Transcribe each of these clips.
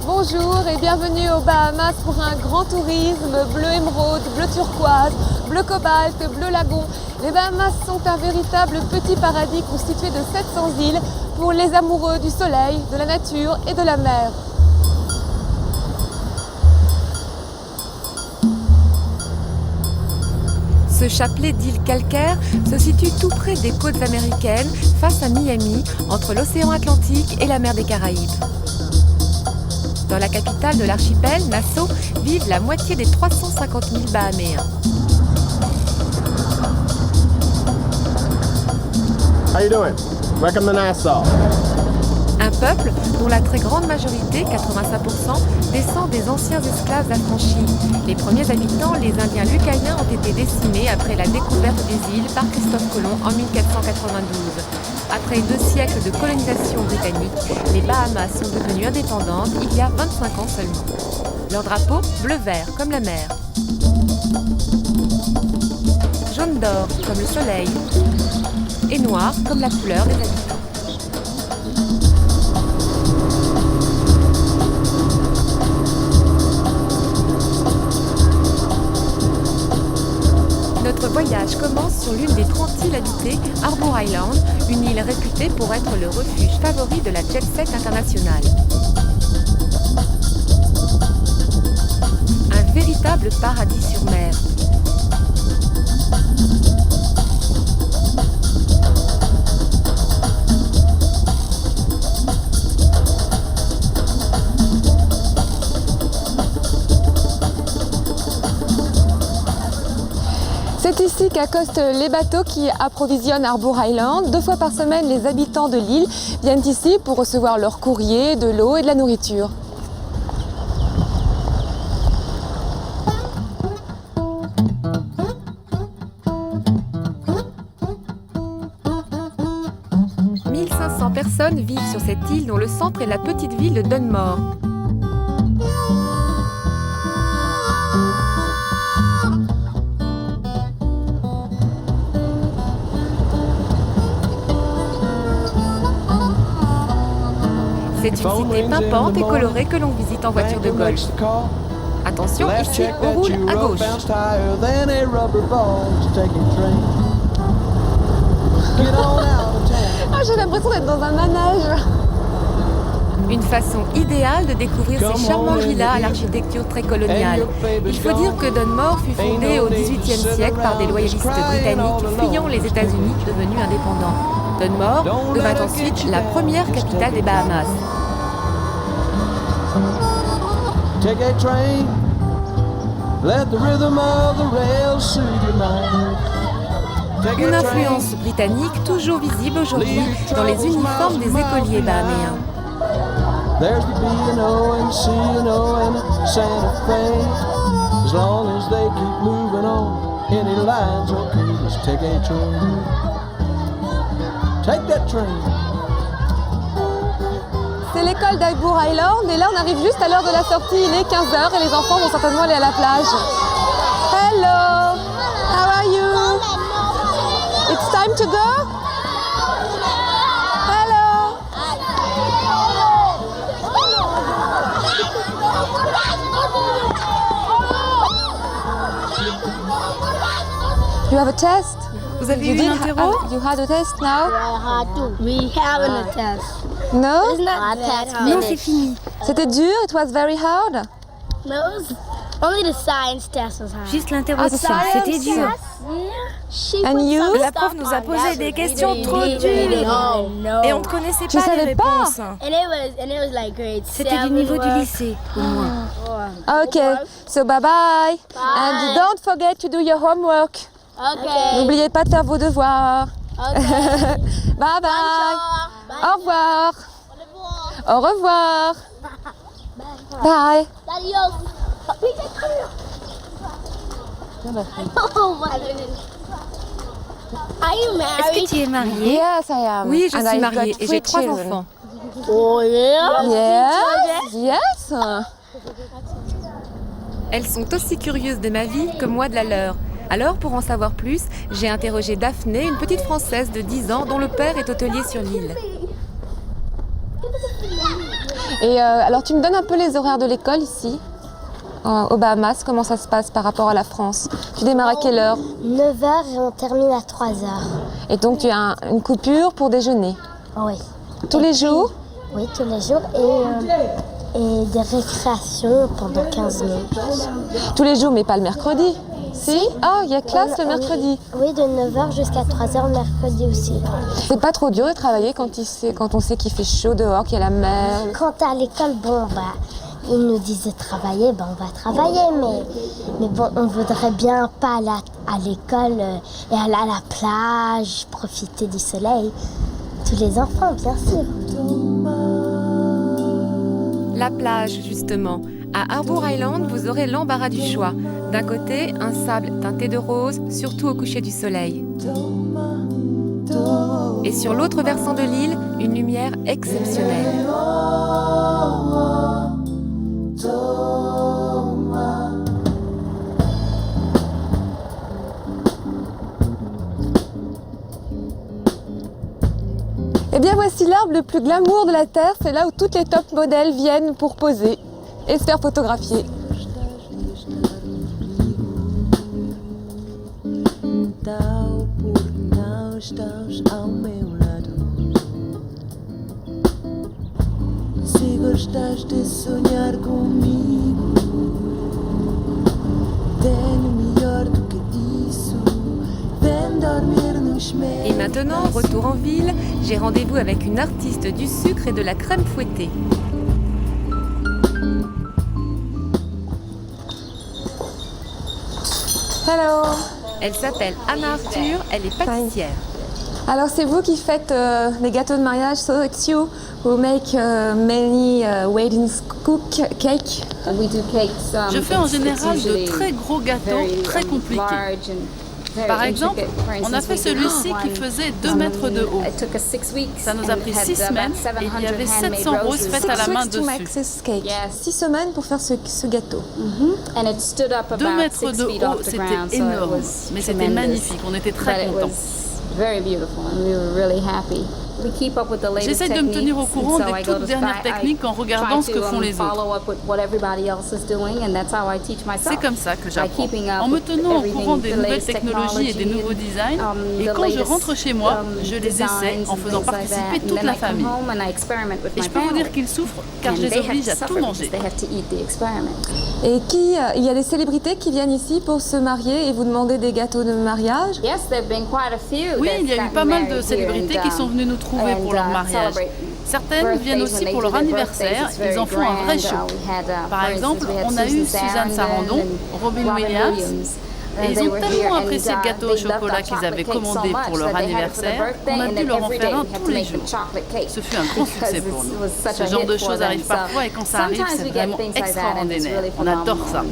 Bonjour et bienvenue aux Bahamas pour un grand tourisme bleu émeraude, bleu turquoise, bleu cobalt, bleu lagon. Les Bahamas sont un véritable petit paradis constitué de 700 îles pour les amoureux du soleil, de la nature et de la mer. Ce chapelet d'îles calcaires se situe tout près des côtes américaines, face à Miami, entre l'océan Atlantique et la mer des Caraïbes. Dans la capitale de l'archipel, Nassau, vivent la moitié des 350 000 Bahaméens. How you doing? Welcome to Nassau. Un peuple dont la très grande majorité, 85%, descend des anciens esclaves affranchis. Les premiers habitants, les Indiens lucayens, ont été décimés après la découverte des îles par Christophe Colomb en 1492. Après 2 siècles de colonisation britannique, les Bahamas sont devenues indépendantes il y a 25 ans seulement. Leur drapeau, bleu-vert comme la mer. Jaune d'or comme le soleil. Et noir comme la couleur des habitants. Notre voyage commence sur l'une des 30 îles habitées, Harbour Island, une île réputée pour être le refuge favori de la jet-set internationale. Un véritable paradis sur mer. C'est ici qu'accostent les bateaux qui approvisionnent Harbour Island. 2 fois par semaine, les habitants de l'île viennent ici pour recevoir leur courrier, de l'eau et de la nourriture. « 1500 personnes vivent sur cette île dont le centre est la petite ville de Dunmore. C'est une cité pimpante et colorée que l'on visite en voiture de golf. Attention, ici, on roule à gauche. Ah, j'ai l'impression d'être dans un manège. Une façon idéale de découvrir ces charmants villas à l'architecture très coloniale. Il faut dire que Dunmore fut fondée au XVIIIe siècle par des loyalistes britanniques fuyant les États-Unis devenus indépendants. Dunmore devint ensuite la première capitale des Bahamas. Une influence britannique toujours visible aujourd'hui dans les uniformes des écoliers bahaméens. There's the B&O and C&O and Santa Fe. As long as they keep moving on, any line's okay. Just take a train. Take that train. C'est l'école d'Harbour Island et là on arrive juste à l'heure de la sortie. Il est 15h et les enfants vont certainement aller à la plage. Hello, how are you? It's time to go? You have a test? Vous avez eu un interro? You had a test now? We haven't a test. No? It's not that hard. Non, c'est fini. C'était dur? It was very hard? No, it was only the science test was hard. Juste l'interrogation, c'était dur. And you? La prof nous a posé des questions trop dures. Et on ne connaissait Je pas les savais pas. réponses. And it was like grade 7. C'était du niveau du lycée, au moins. Okay, so bye bye. And don't forget to do your homework. Okay. N'oubliez pas de faire vos devoirs. Okay. Bye bye. Au revoir. Au revoir. Bye. Adios. Oh my goodness. Are you Est-ce married? que tu es mariée? Yes, I am. Oui, je And suis I've mariée got et j'ai 3 3 children. enfants. Oh yeah. Yes. Elles sont aussi curieuses de ma vie que moi de la leur. Alors, pour en savoir plus, j'ai interrogé Daphné, une petite Française de 10 ans dont le père est hôtelier sur l'île. Et alors, tu me donnes un peu les horaires de l'école ici, aux Bahamas, comment ça se passe par rapport à la France? Tu démarres à quelle heure? 9h et on termine à 3h. Et donc, tu as une coupure pour déjeuner? Oui. Tous les jours? Oui, tous les jours. Et des récréations pendant 15 minutes. Tous les jours, mais pas le mercredi? Si? Ah, il y a classe le mercredi. Oui, de 9h jusqu'à 3h le mercredi aussi. C'est pas trop dur de travailler quand on sait qu'il fait chaud dehors, qu'il y a la mer? Quand à l'école, bon, ils nous disent de travailler, on va travailler, mais bon, on voudrait bien pas aller à l'école et aller à la plage, profiter du soleil. Tous les enfants, bien sûr. La plage, justement. À Harbour Island, vous aurez l'embarras du choix. D'un côté, un sable teinté de rose, surtout au coucher du soleil. Et sur l'autre versant de l'île, une lumière exceptionnelle. Eh bien, voici l'arbre le plus glamour de la Terre. C'est là où toutes les top modèles viennent pour poser et se faire photographier. Se gostas de sonhar comigo, tenho melhor do que isso. Vem dormir no espelho. Et maintenant, retour en ville, j'ai rendez-vous avec une artiste du sucre et de la crème fouettée. Hello. Elle s'appelle Anna Arthur, elle est pâtissière. Alors c'est vous qui faites les gâteaux de mariage, so it's you who make many wedding cake. Je fais en général de très gros gâteaux, très compliqués. Par exemple, on a fait celui-ci qui faisait 2 mètres de haut. Ça nous a pris 6 semaines et il y avait 700 roses faites à la main dessus. 6 semaines pour faire ce gâteau. 2 mètres de haut, c'était énorme, mais c'était magnifique, on était très contents. J'essaie de me tenir au courant des toutes dernières techniques en regardant ce que font les autres. C'est comme ça que j'apprends, en me tenant au courant des nouvelles technologies et des nouveaux designs. Et quand je rentre chez moi, je les essaie en faisant participer toute la famille. Et je peux vous dire qu'ils souffrent car je les oblige à tout manger. Et il y a des célébrités qui viennent ici pour se marier et vous demander des gâteaux de mariage? Oui, il y a eu pas mal de célébrités qui sont venues nous trouver pour leur mariage. Certaines viennent aussi pour leur anniversaire, ils en font un vrai show. Par exemple, on a eu Suzanne Sarandon, Robin Williams, et ils ont tellement apprécié le gâteau au chocolat qu'ils avaient commandé pour leur anniversaire qu'on a dû leur en faire un tous les jours. Ce fut un grand succès pour nous. Ce genre de choses arrive parfois et quand ça arrive, c'est vraiment extraordinaire. On adore ça.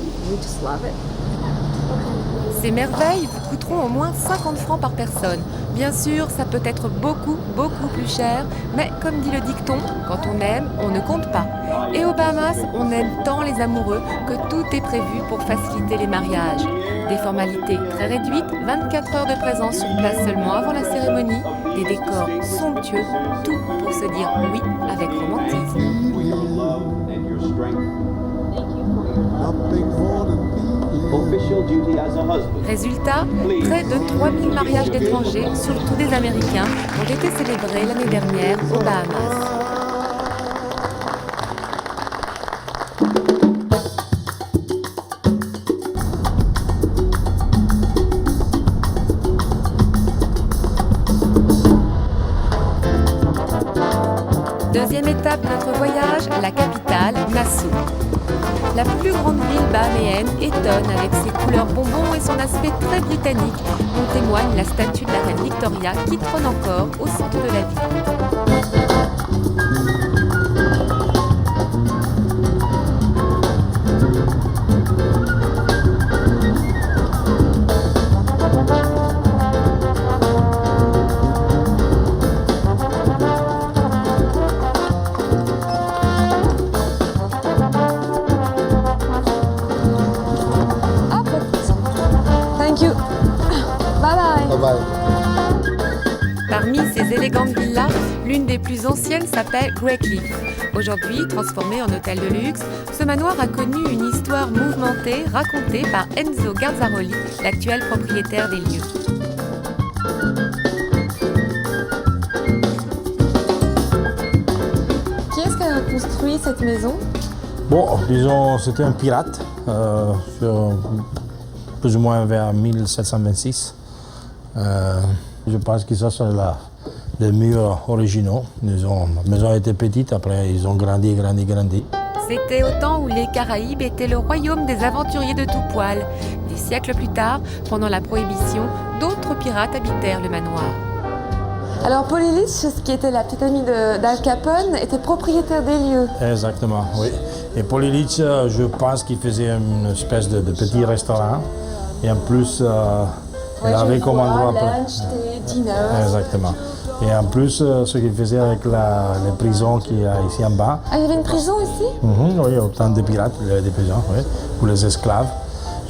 Ces merveilles vous coûteront au moins 50 francs par personne. Bien sûr, ça peut être beaucoup, beaucoup plus cher, mais comme dit le dicton, quand on aime, on ne compte pas. Et aux Bahamas, on aime tant les amoureux que tout est prévu pour faciliter les mariages. Des formalités très réduites, 24 heures de présence sur place seulement avant la cérémonie, des décors somptueux, tout pour se dire oui avec romantisme. Résultat, près de 3000 mariages d'étrangers, surtout des Américains, ont été célébrés l'année dernière aux Bahamas. Deuxième étape de notre voyage, la capitale, Nassau. La plus grande ville bahaméenne étonne avec ses couleurs bonbons et son aspect très britannique, dont témoigne la statue de la reine Victoria qui trône encore au centre de la ville. ces élégantes villas, l'une des plus anciennes s'appelle Greycliff. Aujourd'hui, transformé en hôtel de luxe, ce manoir a connu une histoire mouvementée racontée par Enzo Garzaroli, l'actuel propriétaire des lieux. Qui est-ce qui a construit cette maison? Bon, disons, c'était un pirate, plus ou moins vers 1726. Je pense que ça, c'est les murs originaux. La maison était petite, après ils ont grandi. C'était au temps où les Caraïbes étaient le royaume des aventuriers de tout poil. Des siècles plus tard, pendant la Prohibition, d'autres pirates habitèrent le manoir. Alors Paul Illich, qui était la petite amie d'Al Capone, était propriétaire des lieux. Exactement, oui. Et Paul Illich, je pense qu'il faisait une espèce de petit restaurant. Et en plus, il avait comme endroit... lunch, thé, dîner. Exactement. Et en plus, ce qu'il faisait avec les prisons qu'il y a ici en bas. Ah, il y avait une prison ici? Oui, autant de pirates, il y avait des prisons, oui, pour les esclaves.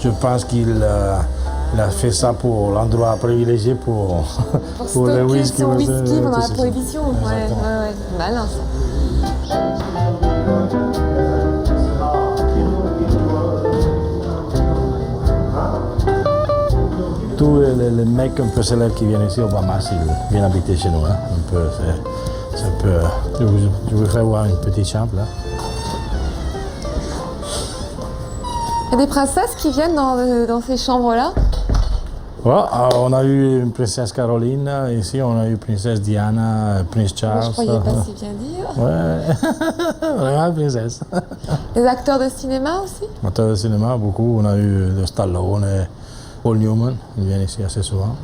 Je pense qu'il a fait ça pour l'endroit privilégié pour le whisky. Son whisky pendant la ça. Prohibition. Ouais. Malin ça. Tous les mecs un peu célèbres qui viennent ici au Bahamas, ils viennent habiter chez nous. Hein. Je vous fais voir une petite chambre là. Il y a des princesses qui viennent dans ces chambres-là? Ouais, on a eu une princesse Caroline, ici on a eu princesse Diana, prince Charles. Je croyais pas si bien dire. Ouais, vraiment princesse. Des acteurs de cinéma aussi? Acteurs de cinéma, beaucoup. On a eu de Stallone et Paul Newman, ils viennent ici assez souvent.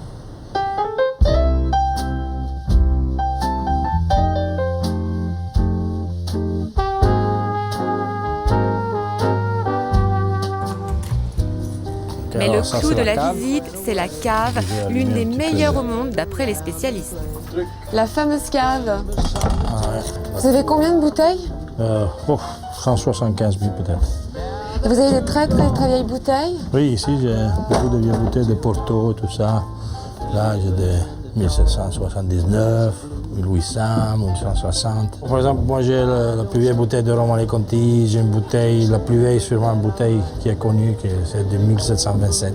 Mais le clou de la visite, c'est la cave, l'une des meilleures au monde d'après les spécialistes. La fameuse cave. Ah ouais. Vous avez combien de bouteilles? 175 000 peut-être. Et vous avez des très vieilles bouteilles? Oui, ici j'ai beaucoup de vieilles bouteilles de Porto, tout ça. Là j'ai des 1779, 1800, 1860. Par exemple, moi j'ai la plus vieille bouteille de Romanée Conti, j'ai une bouteille, la plus vieille sûrement une bouteille qui est connue, c'est de 1727.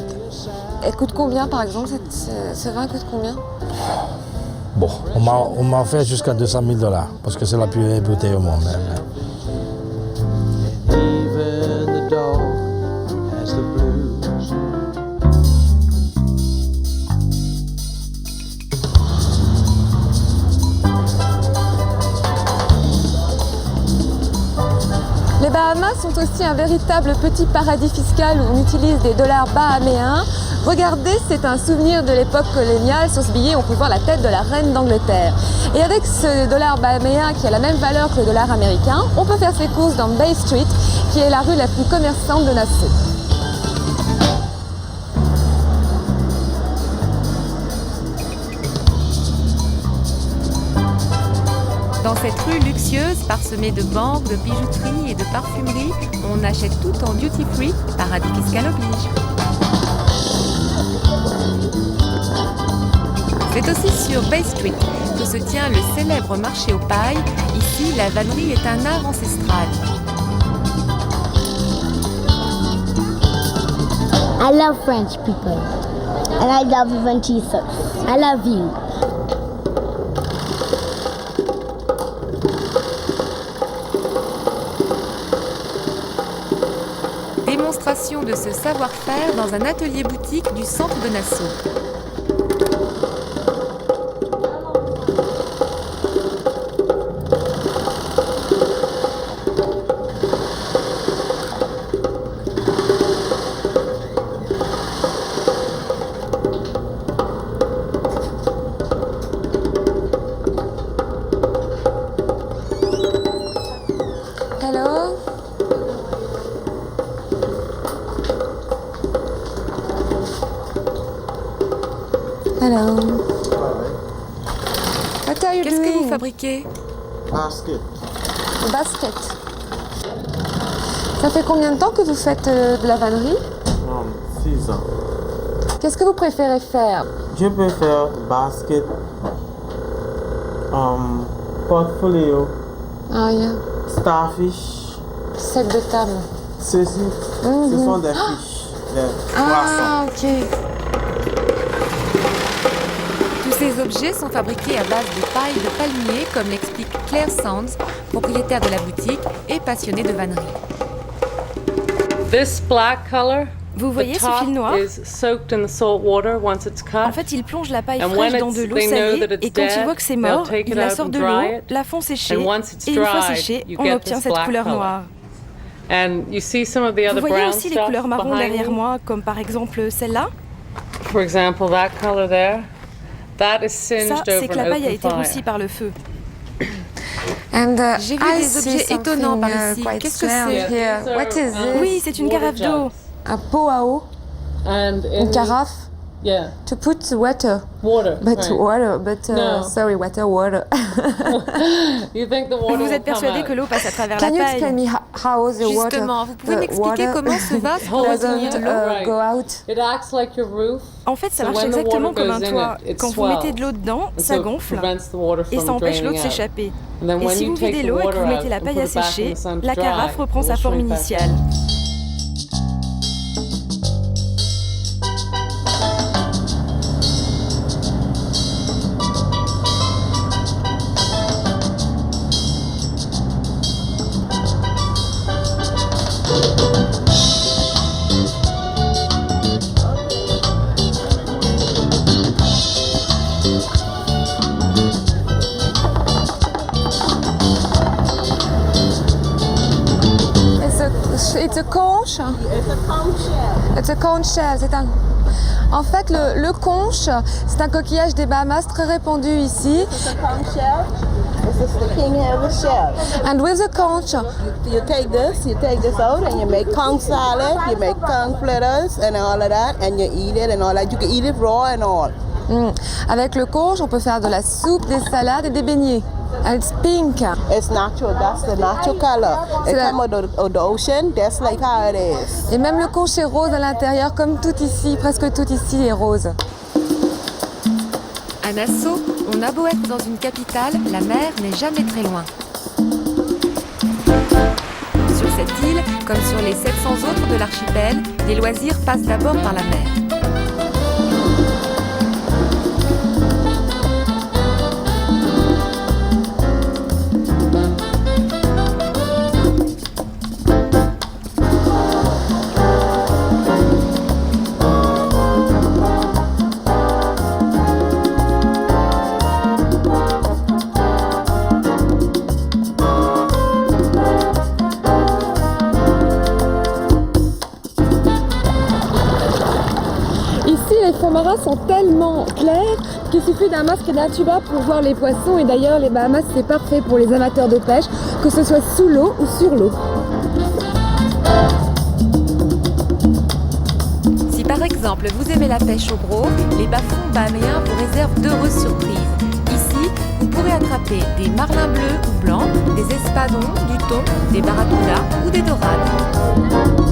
Elle coûte combien par exemple? Ce vin coûte combien? Bon, on m'a fait jusqu'à 200 000 $, parce que c'est la plus vieille bouteille au monde. Even the dog has the blues. Les Bahamas sont aussi un véritable petit paradis fiscal où on utilise des dollars bahaméens. Regardez, c'est un souvenir de l'époque coloniale. Sur ce billet, on peut voir la tête de la reine d'Angleterre. Et avec ce dollar bahaméen qui a la même valeur que le dollar américain, on peut faire ses courses dans Bay Street, qui est la rue la plus commerçante de Nassau. Dans cette rue luxueuse, parsemée de banques, de bijouterie et de parfumerie, on achète tout en duty-free, paradis fiscal oblige. C'est aussi sur Bay Street que se tient le célèbre marché aux pailles. Ici, la vannerie est un art ancestral. I love French people. And I love even Jesus. I love you. Démonstration de ce savoir-faire dans un atelier boutique du centre de Nassau. Hello? Hello. What are you Qu'est-ce que doing? vous fabriquez? Basket. Basket. Ça fait combien de temps que vous faites de la vannerie? 6 ans. Qu'est-ce que vous préférez faire? Je peux faire basket Portfolio. Ah, yeah. Starfish. Set de table. Ceci, ce sont des fiches. Des Ah, ok. Tous ces objets sont fabriqués à base de paille de palmier, comme l'explique Claire Sands, propriétaire de la boutique et passionnée de vannerie. This black color, Vous voyez ce fil noir? is soaked in the salt water once it's cut. En fait, il plonge la paille And fraîche when dans de l'eau they know salée that it's et quand il dead, voit que c'est they'll mort, take il it la out sort and de dry l'eau, it. la font sécher And once it's et une fois dried, séchée, you on get obtient this cette black couleur color. noire. And you see some of the Vous other voyez brown aussi les stuff couleurs marron behind derrière you? moi, comme par exemple celle-là. For example, that color there, that is Ça, singed c'est over que la an paille a open été roussie fire. par le feu. J'ai vu des objets étonnants par ici. Qu'est-ce que c'est? These are, What is this? Oui, c'est une water carafe d'eau. jugs. Un pot à eau. And Une carafe. Yeah, To put water. water. But right. water, but No. sorry, water. You think the water Vous will êtes persuadé come que out. l'eau passe à travers Can la you paille. explain me how the water? Justement, vous pouvez the m'expliquer water comment ce vase doesn't retient l'eau? Right. go out? It acts like your roof. En fait, ça So marche when the exactement water comme un goes in toit. it, it Quand vous mettez de l'eau swells. dedans, And ça so it gonfle prevents the water et from ça empêche l'eau de draining out. s'échapper. And then Et when si you vous take videz the l'eau et que water vous mettez out la and paille put à it back in sécher, the sun to la dry, carafe reprend it sa will forme shrink back initiale. It's a conch. It's a conch shell. C'est un. En fait, le conche, c'est un coquillage des Bahamas très répandu ici. And with the conch, You take this out and you make conch salad, you make conch fritters and all of that, and you eat it and all that. You can eat it raw and all. Avec le conche, on peut faire de la soupe, des salades et des beignets. And it's pink. It's natural. That's the natural color. It comes out of the ocean. That's like how it is. Et même le conche est rose à l'intérieur, comme tout ici, presque tout ici est rose. À Nassau, on a beau être dans une capitale, la mer n'est jamais très loin. Sur cette île, comme sur les 700 autres de l'archipel, les loisirs passent d'abord par la mer. Les fonds marins sont tellement clairs qu'il suffit d'un masque et d'un tuba pour voir les poissons. Et d'ailleurs, les Bahamas, c'est parfait pour les amateurs de pêche, que ce soit sous l'eau ou sur l'eau. Si par exemple vous aimez la pêche au gros, les bas-fonds bahaméens vous réservent d'heureuses surprises. Ici, vous pourrez attraper des marlins bleus ou blancs, des espadons, du thon, des barracudas ou des dorades.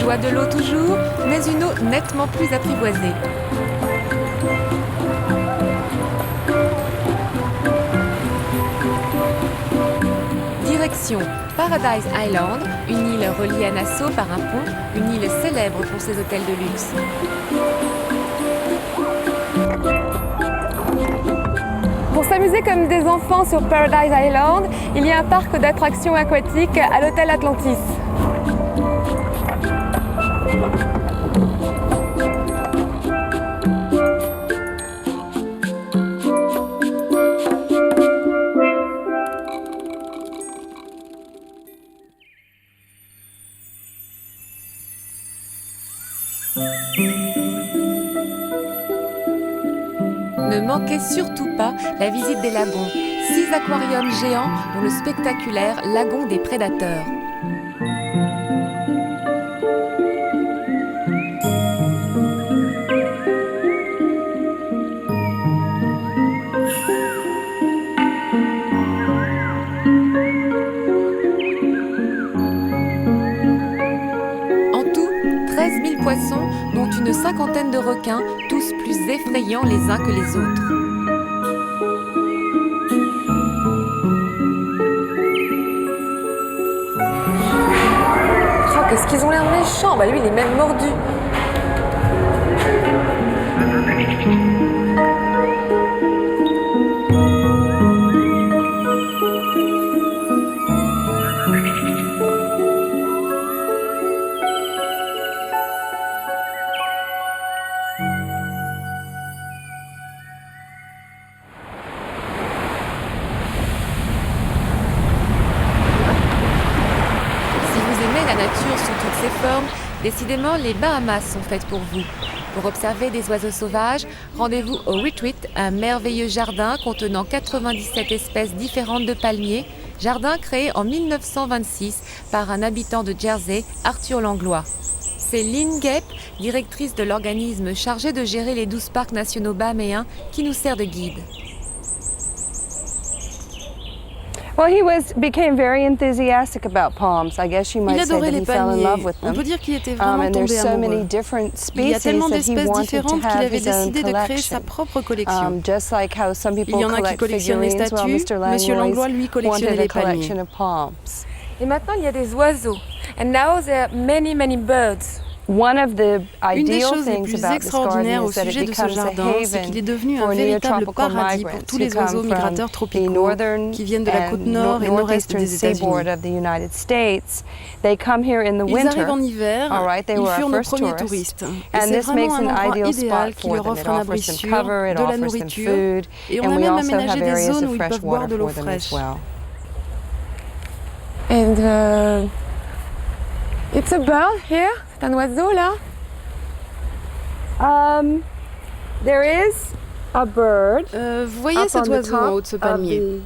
Joie de l'eau toujours, mais une eau nettement plus apprivoisée. Direction Paradise Island, une île reliée à Nassau par un pont, une île célèbre pour ses hôtels de luxe. Pour s'amuser comme des enfants sur Paradise Island, il y a un parc d'attractions aquatiques à l'hôtel Atlantis. surtout pas la visite des lagons, 6 aquariums géants dont le spectaculaire lagon des prédateurs. Poissons, dont une cinquantaine de requins, tous plus effrayants les uns que les autres. Oh, qu'est-ce qu'ils ont l'air méchants. Bah lui, il est même mordu. Décidément, les Bahamas sont faites pour vous. Pour observer des oiseaux sauvages, rendez-vous au Retreat, un merveilleux jardin contenant 97 espèces différentes de palmiers, jardin créé en 1926 par un habitant de Jersey, Arthur Langlois. C'est Lynn Guêpe, directrice de l'organisme chargé de gérer les 12 parcs nationaux bahaméens, qui nous sert de guide. Well, he became very enthusiastic about palms. I guess you might say that he fell in love with them. On peut dire qu'il était vraiment and there's tombé so amoureux. many different Il y a species tellement that he d'espèces wanted to différentes qu'il have avait his own décidé de créer sa collection. propre collection. Just like how some people Il y en a qui collect collectionnent les figurines, well, statues, Mr. Monsieur Langlois, lui, Langlois collectionnait wanted a les palmiers. collection of palms. Et maintenant, il y a des oiseaux. And now there are many, many birds. One of the Une des ideal choses les things plus about this garden extraordinaires au is that sujet it de ce becomes a jardin, c'est qu'il est haven devenu un for véritable neotropical paradis pour migrants tous who les oiseaux come migrateurs from the tropicaux northern qui viennent de la côte and nord et nord-est northeastern des États-Unis. seaboard of the United States. They come here in the Ils winter. arrivent en hiver, All right, they ils were furent our nos first premiers tourists. touristes. Et And c'est this makes vraiment an un endroit ideal idéal spot qui for leur them. offre It un offers abri them sûr, cover, it de la offers them nourriture, food, et on and a we même also aménagé have des areas zones of où ils fresh peuvent boire water de l'eau for them as fraîche. well. And it's a bird here. C'est un oiseau là. There is a bird. Vous voyez cet oiseau en haut de ce palmier?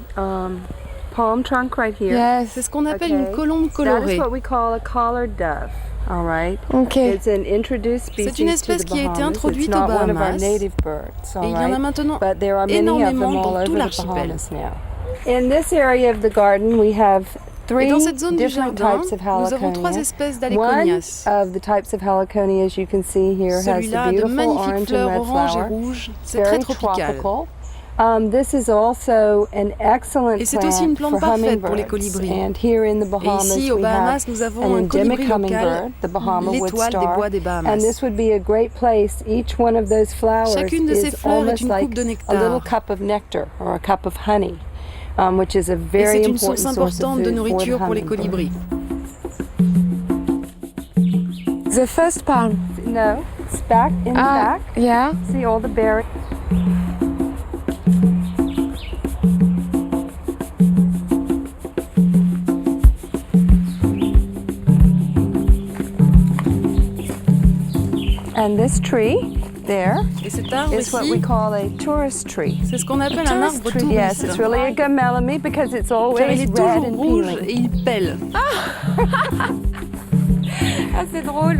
Palm trunk right here. Yes. C'est ce qu'on appelle une colombe That colorée. is what we call a collared dove. All right. Okay. It's an introduced species C'est une espèce to the qui a été Bahamas. introduite It's not aux one of our Bahamas. native birds. All Et il y en a right. maintenant But there are many of them énormément all dans tout over the l'archipel. Bahamas now. In this area of the garden, we have Et three dans cette zone du different jardin, types of nous avons 3 heliconia. espèces One d'Haliconias. of the types of heliconia, as you can see here, has Celui-là the a de beautiful magnifiques orange and fleurs red orange et flower. rouges. C'est très Very tropical. tropical. This is also an excellent Et c'est aussi une plant plante for parfaite pour les hummingbirds. colibris. And here in the Et Bahamas, ici, aux we Bahamas, have nous avons an un colibri endemic local, hummingbird, the Bahama l'étoile des Woodstar. bois des And Bahamas. this would be a great place. Each one of those flowers Chacune de ces is fleurs est almost une like coupe de a nectar. little cup of nectar or a cup of honey, which is a Et very c'est une important source source of importante de food for the nourriture pour les hummingbird. colibris. The first palm. No, it's back in the back. Yeah. See all the berries. And this tree there Et cet arbre is what ici, we call a tourist tree. c'est ce qu'on appelle un arbre Tree, yes, it's touriste. really a gamelame because it's Car il always est red toujours and rouge peeling. et il pèle. Ah, c'est drôle.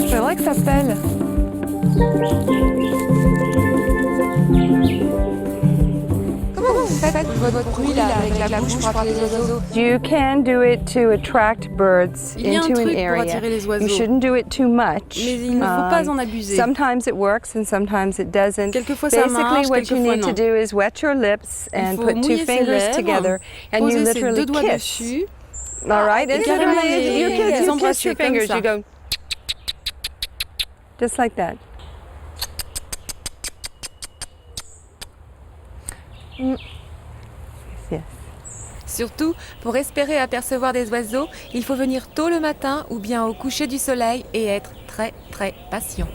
C'est vrai que ça pèle. Comment vous faites votre bruit là avec la bouche pour attirer les oiseaux? You can do it to attract birds Il y a un into truc an pour area. attirer les You oiseaux. shouldn't do it too much. Mais il ne faut pas en abuser. Sometimes it works and sometimes it doesn't. Quelquefois ça Basically, marche, what you quelquefois need to non. do is wet your lips and faut put two mouiller ses fingers lèvres, together and you poser ses literally deux doigts kiss. dessus. All right, and carrément literally you les kiss your embrasser comme fingers. ça. You go just like that. Yes. Surtout, pour espérer apercevoir des oiseaux, il faut venir tôt le matin ou bien au coucher du soleil et être très très patient.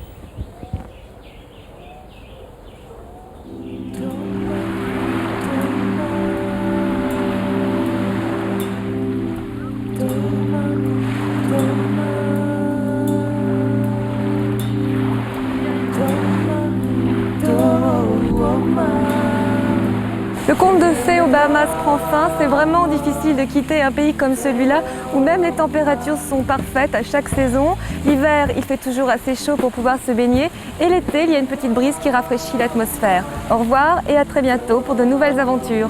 Le conte de fées aux Bahamas prend fin. C'est vraiment difficile de quitter un pays comme celui-là où même les températures sont parfaites à chaque saison. L'hiver, il fait toujours assez chaud pour pouvoir se baigner et l'été, il y a une petite brise qui rafraîchit l'atmosphère. Au revoir et à très bientôt pour de nouvelles aventures.